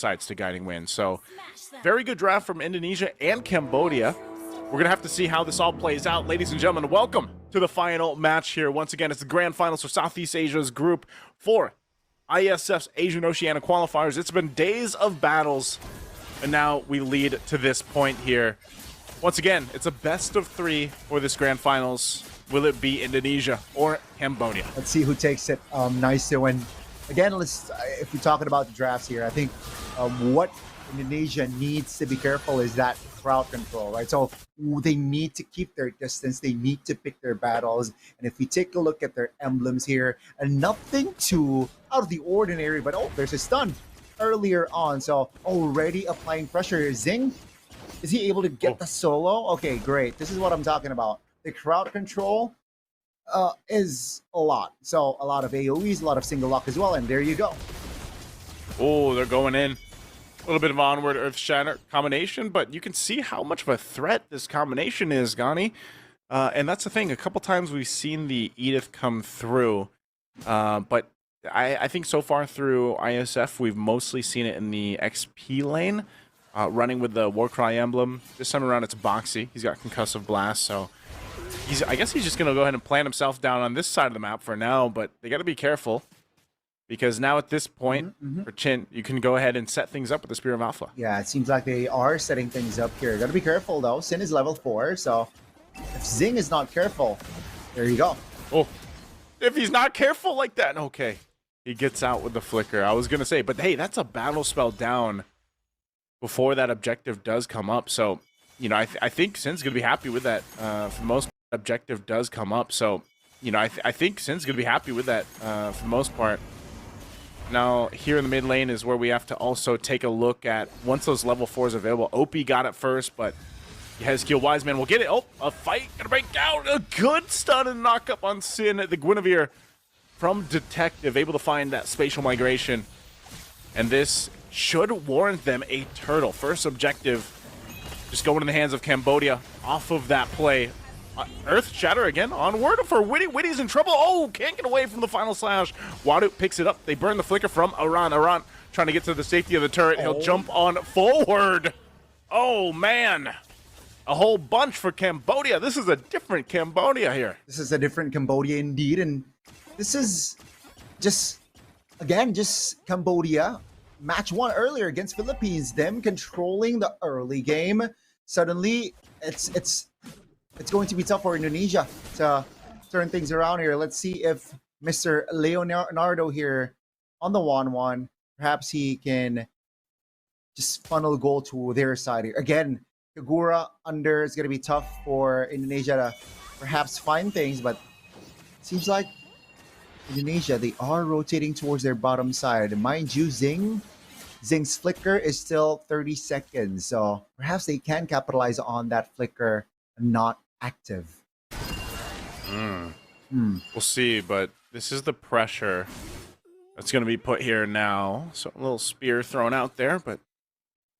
sides to guiding win. So very good draft from Indonesia and Cambodia. We're going to have to see how this all plays out. Ladies and gentlemen, welcome to the final match here. Once again, it's the grand finals for Southeast Asia's Group 4 IESF's Asian Oceania qualifiers. It's been days of battles, and now we lead to this point here. Once again, it's a best of 3 for this grand finals. Will it be Indonesia or Cambodia? Let's see who takes it. Nice to win. Again, if we're talking about the drafts here, I think what Indonesia needs to be careful is that crowd control, right? So they need to keep their distance. They need to pick their battles. And if we take a look at their emblems here, and nothing too out of the ordinary, but oh, there's a stun earlier on. So already applying pressure. Zing, is he able to get the solo? Okay, great. This is what I'm talking about. The crowd control is a lot. So a lot of AoEs, a lot of single lock as well. And there you go. Oh, they're going in. A little bit of onward Earth Shatter combination, but you can see how much of a threat this combination is, Gani. And that's the thing. A couple times we've seen the Edith come through, but I think so far through ISF, we've mostly seen it in the XP lane, running with the Warcry emblem. This time around, it's Boxy. He's got Concussive Blast, so I guess he's just going to go ahead and plant himself down on this side of the map for now, but they got to be careful. Because now at this point, for Chin, you can go ahead and set things up with the Spear of Alpha. Yeah, it seems like they are setting things up here. Gotta be careful though. Sin is level 4, so if Zing is not careful, there you go. Oh, if he's not careful like that, okay. He gets out with the flicker. I was gonna say, but hey, that's a battle spell down before that objective does come up. So, you know, I think Sin's gonna be happy with that. For the most part, objective does come up. So, you know, I think Sin's gonna be happy with that for the most part. Now, here in the mid lane is where we have to also take a look at once those level 4s available. Opie got it first, but he has skill. Wiseman will get it. Oh, a fight gonna break out. A good stun and knock up on Sin. The Guinevere from Detective able to find that spatial migration. And this should warrant them a turtle. First objective just going in the hands of Cambodia off of that play. Earth Shatter again, onward for Witty. Witty's in trouble. Oh, can't get away from the final slash. Wadu picks it up. They burn the flicker from Aran. Aran trying to get to the safety of the turret. He'll jump on forward. Oh, man. A whole bunch for Cambodia. This is a different Cambodia here. This is a different Cambodia indeed. And this is just Cambodia. Match 1 earlier against Philippines. Them controlling the early game. Suddenly, it's going to be tough for Indonesia to turn things around here. Let's see if Mr. Leonardo here on the 1-1, perhaps he can just funnel goal to their side here. Again, Kagura under is going to be tough for Indonesia to perhaps find things, but it seems like Indonesia, they are rotating towards their bottom side. Mind you, Zing's flicker is still 30 seconds, so perhaps they can capitalize on that flicker not active. We'll see, but this is the pressure that's going to be put here now. So a little spear thrown out there, but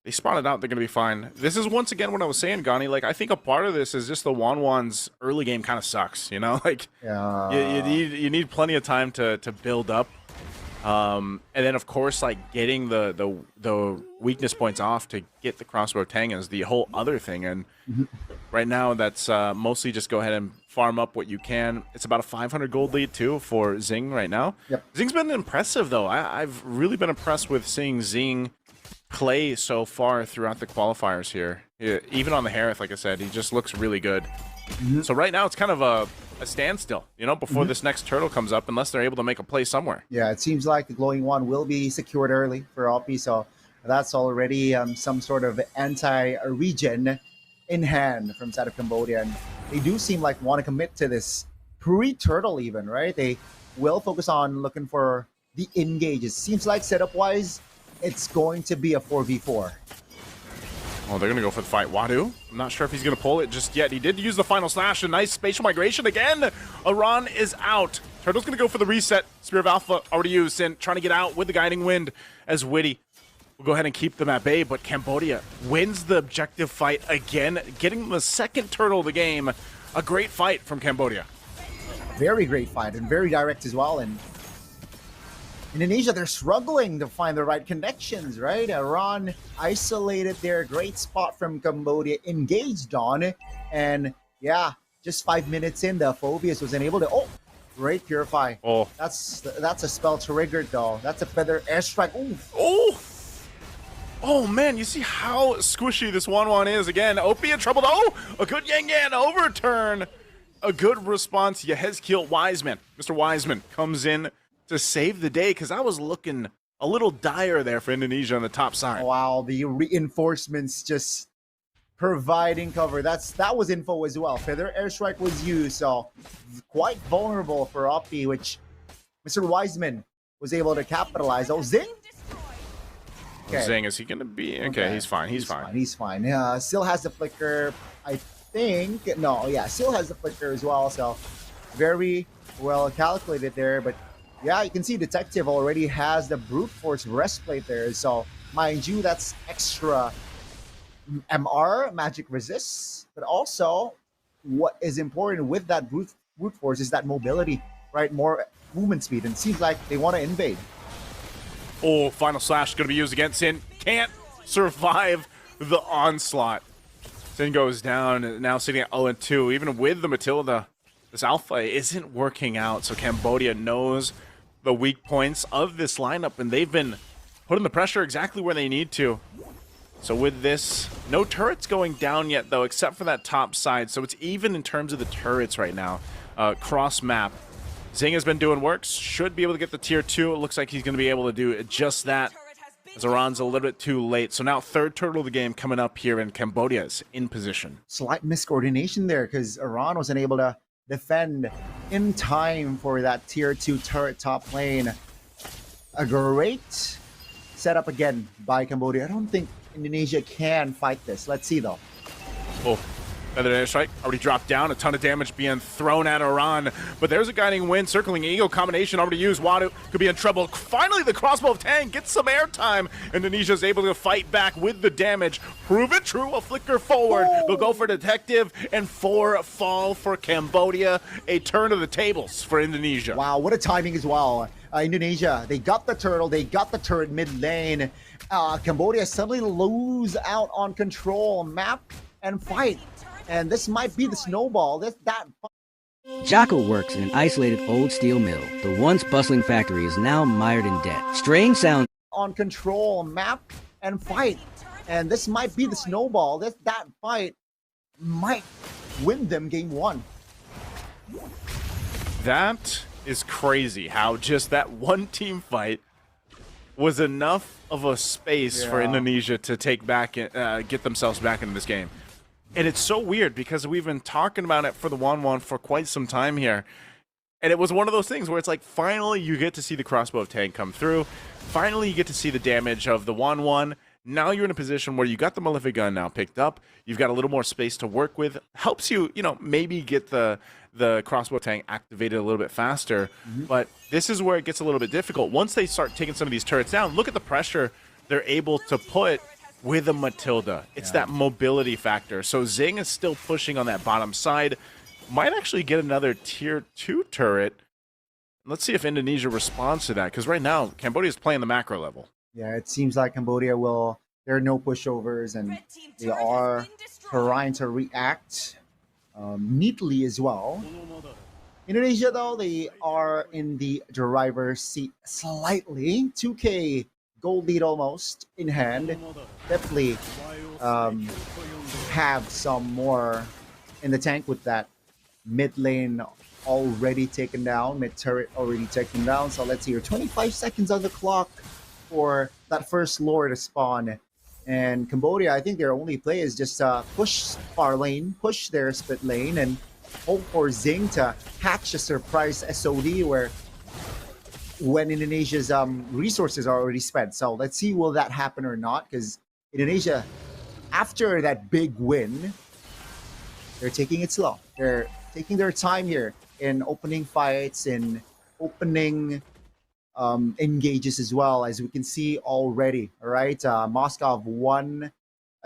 they spotted out. They're going to be fine. This is once again what I was saying, Gani. Like, I think a part of this is just the Wanwan's early game kind of sucks, you know? Like, you need plenty of time to build up. And then, of course, like, getting the weakness points off to get the crossbow tang is the whole other thing. And right now, that's mostly just go ahead and farm up what you can. It's about a 500 gold lead, too, for Zing right now. Yep. Zing's been impressive, though. I've really been impressed with seeing Zing play so far throughout the qualifiers here. Even on the Harith, like I said, he just looks really good. So right now, it's kind of a standstill, you know, before this next turtle comes up, unless they're able to make a play somewhere. Yeah, it seems like the glowing one will be secured early for Opie, so that's already some sort of anti-regen in hand from side of Cambodia. And they do seem like want to commit to this pre-turtle even, right? They will focus on looking for the engages. Seems like setup-wise, it's going to be a 4v4. Oh, they're going to go for the fight. Wadu, I'm not sure if he's going to pull it just yet. He did use the final slash. A nice spatial migration again. Aran is out. Turtle's going to go for the reset. Spear of Alpha already used, and trying to get out with the guiding wind as Witty will go ahead and keep them at bay, but Cambodia wins the objective fight again, getting the second turtle of the game. A great fight from Cambodia. Very great fight and very direct as well. And Indonesia, they're struggling to find the right connections, right? Iran isolated their great spot from Cambodia, engaged on it, and yeah, just 5 minutes in, the Phobias wasn't able to. Oh, great purify. Oh, That's a spell triggered though. That's a feather airstrike. Ooh, oh, oh man! You see how squishy this 1-1 is again. OP in trouble. Oh, a good Yang Yan overturn. A good response. Yehezkiel Wiseman, Mr. Wiseman comes in to save the day because I was looking a little dire there for Indonesia on the top side. wow, the reinforcements just providing cover. That was info as well. Feather airstrike was used, so quite vulnerable for Opti, which Mr. Wiseman was able to capitalize. Oh, Zing. Okay. Zing, is he gonna be okay? He's fine. He's fine. He's fine. Still has the flicker. I think no. Yeah, still has the flicker as well. So very well calculated there. But yeah, you can see Detective already has the brute force breastplate there. So mind you, that's extra MR magic resists. But also, what is important with that brute force is that mobility, right? More movement speed, and it seems like they want to invade. Oh, final slash going to be used against Sin. Can't survive the onslaught. Sin goes down, now sitting at 0-2. Even with the Matilda, this alpha isn't working out. So Cambodia knows the weak points of this lineup, and they've been putting the pressure exactly where they need to. So with this, no turrets going down yet, though, except for that top side. So it's even in terms of the turrets right now. Cross map. Zing has been doing work, should be able to get the tier 2. It looks like he's going to be able to do just that. Zoran's a little bit too late. So now third turtle of the game coming up here, and Cambodia is in position. Slight miscoordination there because Iran wasn't able to defend in time for that tier 2 turret top lane. A great setup again by Cambodia. I don't think Indonesia can fight this. Let's see though. Oh. Feather airstrike already dropped down. A ton of damage being thrown at Iran. But there's a guiding wind. Circling Eagle combination already used. Wadu could be in trouble. Finally, the crossbow of Tang gets some airtime. Indonesia's able to fight back with the damage. Prove it true. A flicker forward. They'll go for Detective. And 4 fall for Cambodia. A turn of the tables for Indonesia. Wow, what a timing as well. Indonesia, they got the turtle. They got the turret mid lane. Cambodia suddenly lose out on control, map, and fight. And this might be the snowball. Jackal works in an isolated old steel mill. The once bustling factory is now mired in debt. Strange sounds on control, map, and fight. And this might be the snowball. That fight might win them game 1. That is crazy how just that one team fight was enough of a space for Indonesia to take back, get themselves back into this game. And it's so weird because we've been talking about it for the 1-1 for quite some time here. And it was one of those things where it's like, finally you get to see the crossbow of Tang come through. Finally you get to see the damage of the 1-1. Now you're in a position where you got the Malefic gun now picked up. You've got a little more space to work with. Helps you, maybe get the crossbow of Tang activated a little bit faster. But this is where it gets a little bit difficult. Once they start taking some of these turrets down, look at the pressure they're able to put with a Matilda. It's that mobility factor. So Zing is still pushing on that bottom side. Might actually get another tier 2 turret. Let's see if Indonesia responds to that, because right now Cambodia is playing the macro level. Yeah, it seems like Cambodia there are no pushovers, and they are trying to react neatly as well. Indonesia, though, they are in the driver's seat slightly. 2K gold lead almost in hand. Definitely have some more in the tank with that mid lane already taken down, mid turret already taken down. So let's see here, 25 seconds on the clock for that first lore to spawn. And Cambodia, I think their only play is just push far lane, push their split lane, and hope for Zing to hatch a surprise SOD when Indonesia's resources are already spent. So let's see, will that happen or not? Because Indonesia, after that big win, they're taking it slow. They're taking their time here in opening fights, in opening engages as well, as we can see already. All right, Moscow won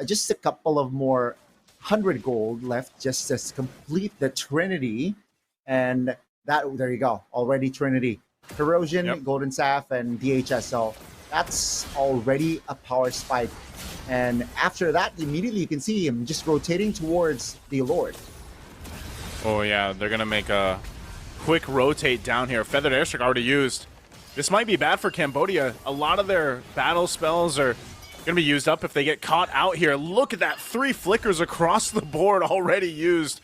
just a couple of more 100 gold left just to complete the Trinity, and there you go, already Trinity Corrosion, Yep. Golden Staff, and DHS. So that's already a power spike. And after that, immediately you can see him just rotating towards the Lord. Oh yeah, they're gonna make a quick rotate down here. Feathered Airstrike already used. This might be bad for Cambodia. A lot of their battle spells are gonna be used up if they get caught out here. Look at that, 3 flickers across the board already used.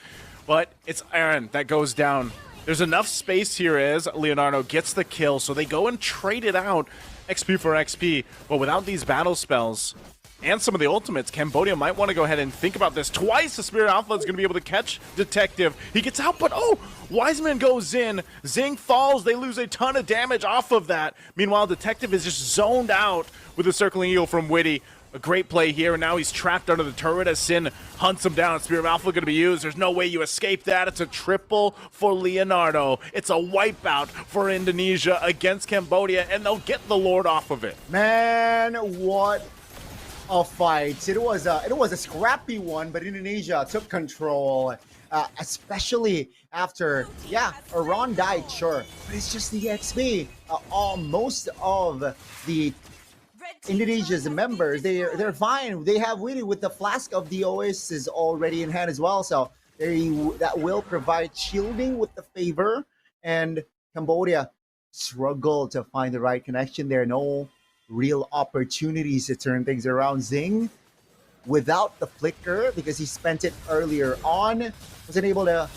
But it's Aaron that goes down. There's enough space here as Leonardo gets the kill, so they go and trade it out, XP for XP. But without these battle spells and some of the ultimates, Cambodia might want to go ahead and think about this twice. The Spirit Alpha is going to be able to catch Detective. He gets out, but oh, Wiseman goes in. Zing falls. They lose a ton of damage off of that. Meanwhile, Detective is just zoned out with the Circling Eagle from Witty. A great play here, and now he's trapped under the turret as Sin hunts him down. Spirit of Alpha going to be used. There's no way you escape that. It's a triple for Leonardo. It's a wipeout for Indonesia against Cambodia, and they'll get the Lord off of it. Man, what a fight. It was a scrappy one, but Indonesia took control, especially after, Iran died, sure, but it's just the XP. Most of the Indonesia's members, they're fine. They have Witty with the flask of the Oasis already in hand as well, so that will provide shielding with the favor. And Cambodia struggled to find the right connection there. No real opportunities to turn things around. Zing, without the flicker, because he spent it earlier on, wasn't able to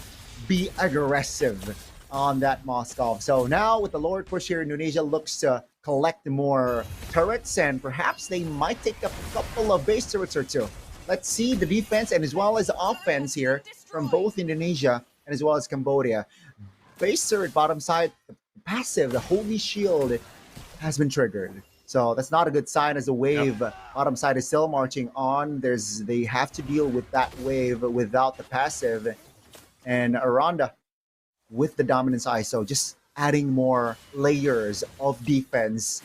be aggressive on that Moskov. So now with the Lord push here, Indonesia looks to collect more turrets, and perhaps they might take a couple of base turrets or two. Let's see the defense and as well as the offense here from both Indonesia and as well as Cambodia. Base turret bottom side, the passive, the Holy Shield has been triggered. So that's not a good sign as the wave bottom side is still marching on. They have to deal with that wave without the passive. And Aranda with the dominance ISO, just adding more layers of defense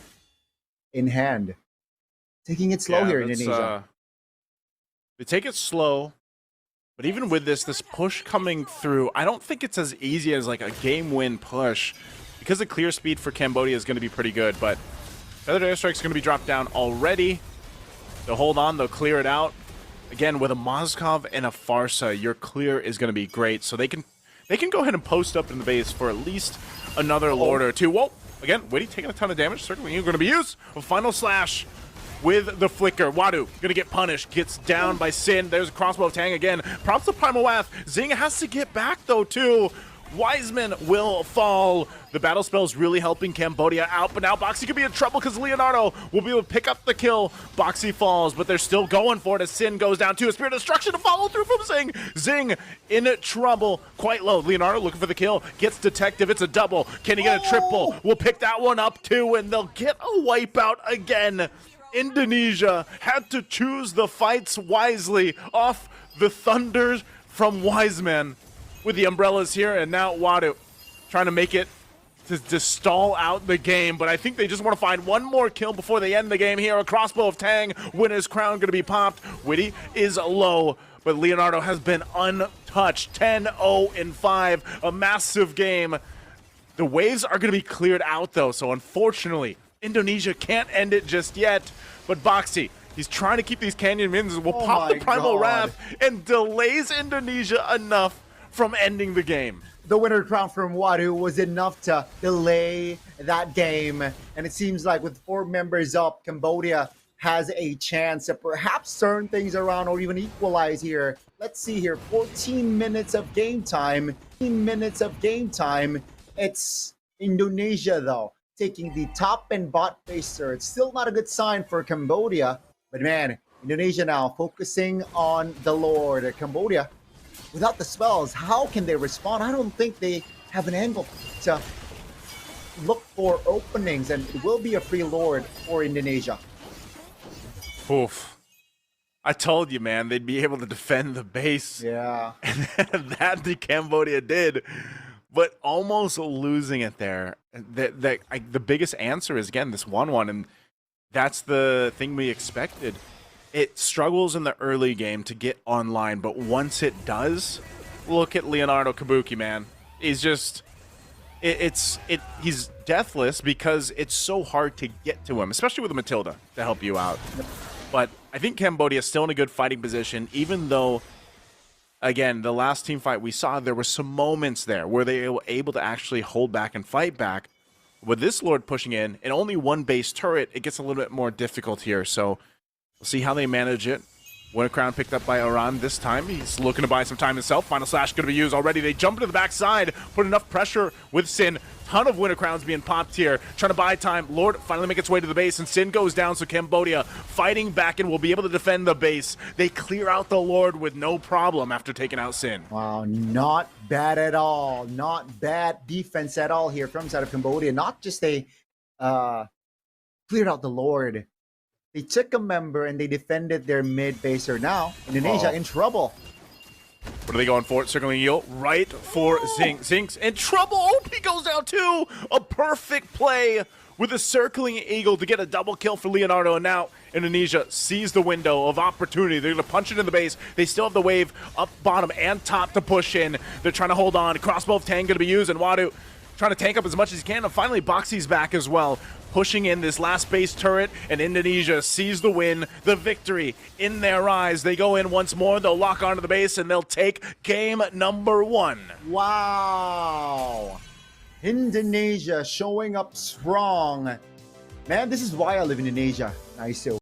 in hand. Taking it slow here in Indonesia. They take it slow, but even with this push coming through, I don't think it's as easy as like a game win push, because the clear speed for Cambodia is going to be pretty good. But Feathered Airstrike is going to be dropped down already. They'll hold on, they'll clear it out. Again, with a Moskov and a Farsa, your clear is going to be great. So they can go ahead and post up in the base for at least another Lord or two. Whoa, again, Witty taking a ton of damage. Certainly going to be used. A final slash with the flicker. Wadu going to get punished. Gets down by Sin. There's a crossbow of Tang again. Prompts the Primal Wrath. Zing has to get back though too. Wiseman will fall. The battle spell is really helping Cambodia out, but now Boxy could be in trouble because Leonardo will be able to pick up the kill. Boxy falls, but they're still going for it as Sin goes down too. A Spirit of Destruction to follow through from Zing. Zing in trouble, quite low. Leonardo looking for the kill, gets Detective. It's a double. Can he get a triple? We'll pick that one up too, and they'll get a wipeout again. Indonesia had to choose the fights wisely off the thunders from Wiseman with the umbrellas here, and now Wadu trying to make it to stall out the game, but I think they just want to find one more kill before they end the game here. A crossbow of Tang, winner's crown going to be popped. Witty is low, but Leonardo has been untouched. 10-0-5, a massive game. The waves are going to be cleared out though, so unfortunately, Indonesia can't end it just yet. But Boxy, he's trying to keep these Canyon Mins, will pop the Primal Wrath and delays Indonesia enough from ending the game. The winner crown from Wadu was enough to delay that game, and it seems like with 4 members up, Cambodia has a chance to perhaps turn things around or even equalize here. Let's see here, 14 minutes of game time. 15 minutes of game time. It's Indonesia though, taking the top and bot baser. It's still not a good sign for Cambodia, but man, Indonesia now focusing on the Lord. Cambodia, without the spells, how can they respond? I don't think they have an angle to look for openings, and it will be a free Lord for Indonesia. Oof. I told you, man, they'd be able to defend the base. Yeah. And that the Cambodia did, but almost losing it there. The biggest answer is, again, this 1-1, and that's the thing we expected. It struggles in the early game to get online, but once it does, look at Leonardo Kabuki, man. He's just he's deathless because it's so hard to get to him, especially with a Matilda to help you out. But I think Cambodia is still in a good fighting position, even though, again, the last team fight we saw, there were some moments there where they were able to actually hold back and fight back. With this Lord pushing in and only one base turret, it gets a little bit more difficult here. So we'll see how they manage it. Winter Crown picked up by Aran this time. He's looking to buy some time himself. Final Slash going to be used already. They jump into the backside, put enough pressure with Sin. Ton of Winter Crowns being popped here. Trying to buy time. Lord finally makes its way to the base, and Sin goes down, so Cambodia fighting back and will be able to defend the base. They clear out the Lord with no problem after taking out Sin. Wow, not bad at all. Not bad defense at all here from side of Cambodia. Not just they cleared out the Lord. They took a member and they defended their mid baser. Now, Indonesia in trouble. What are they going for? Circling Eel right for Zing. Zing's in trouble. Oh, he goes down too. A perfect play with a circling eagle to get a double kill for Leonardo. And now Indonesia sees the window of opportunity. They're going to punch it in the base. They still have the wave up bottom and top to push in. They're trying to hold on. Crossbow of Tang going to be used, and Wadu trying to tank up as much as he can. And finally, Boxy's back as well, pushing in this last base turret, and Indonesia sees the win, the victory in their eyes. They go in once more, they'll lock onto the base, and they'll take game number 1. Wow. Indonesia showing up strong. Man, this is why I live in Indonesia. Nice.